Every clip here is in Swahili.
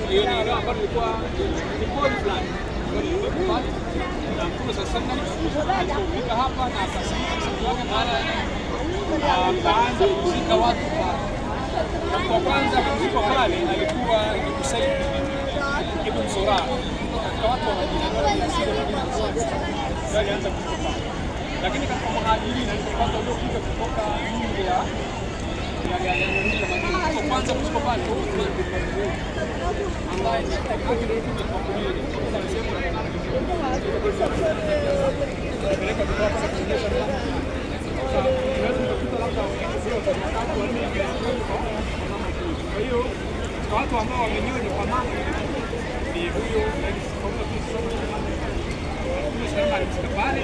hiyo ni eneo ambalo lilikuwa ni pori fulani. Na Mtume sasa alipofika hapa na akasimama msikiti wake mara akaanza kuzika watu pale. Kwa kwanza kuzikwa pale alikuwa ni Usaid ibn Zurara. Katika watu wa Madina ndio alianza kuzikwa pale. Lakini katika Muhajirin alipopata waliofika kutoka nje ya Madina. Kwa kwanza kuzikwa pale ambaye ni kwa kulia kwa hiyo watu ambao wamenyonya kwa mama ni huyo alifika pale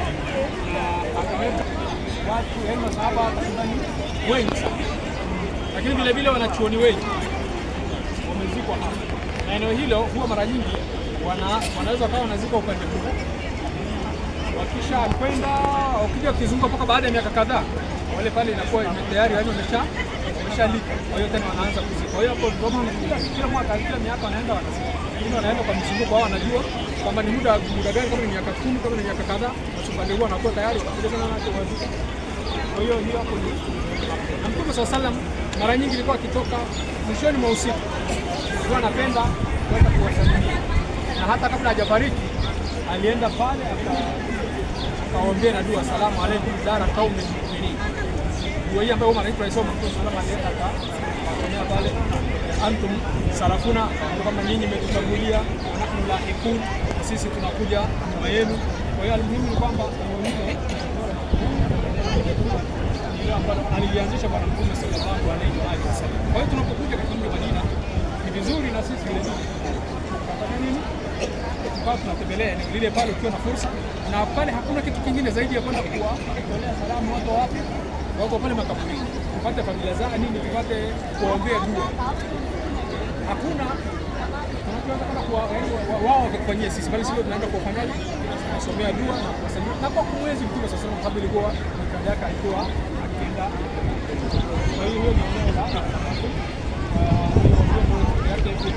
na akaweka watu masahaba wengi sana, lakini vile vile wanachuoni wengi wamezikwa hapa, na eneo hilo huwa mara nyingi wanaweza kawa wanazikwa upande huu, wakisha kwenda ukija kuzunguka mpaka baada ya miaka kadhaa wale pale inakuwa tayari yani wameshalika, kwa hiyo tena wanaanza kuzika. Kwa hiyo hapo kila mwaka kila miaka wanaenda wanazika, lakini wanaenda kwa mzunguko wao, wanajua kwamba ni muda gani, kama ni miaka 10 kama ni miaka kadhaa, basi upande huo wanakuwa tayari wanakuja tena wazika. Kwa hiyo hiyo hapo ni na Mtume SAW mara nyingi ilikuwa akitoka mwishoni mwa usiku, alikuwa anapenda kwenda kuwasalimia, na hata kabla hajafariki alienda pale akaombea na dua, salamu alaykum dara qaumin mu'minin. Dua hii ambayo mara tunaisoma Mtume SAW alienda akaombea pale, antum salafuna, kama nyinyi mmetutangulia, nahnu lahiqun, sisi tunakuja nyuma yenu. Kwa hiyo almuhimu ni kwamba ile ambayo alianzisha Bwana Mtume sallallahu alayhi wasallam. Kwa hiyo tunapokuja katika mji wa Madina ni vizuri na sisi vile vile tunafanya nini? Kwa tunatembelea ni lile pale ukiwa na fursa, na pale hakuna kitu kingine zaidi ya kwenda kuwatolea salamu watu wapi wako pale makaburini, tupate familia zao nini, tupate kuombea dua. Hakuna tunachoweza kwenda wao wakifanyia sisi, bali sisi tunaenda kuwafanyaje, kusomea dua na kuwasalimia, na kwa kumwezi Mtume sasa kwa sababu ilikuwa mikanda yake alikuwa akienda. Kwa hiyo ni eneo la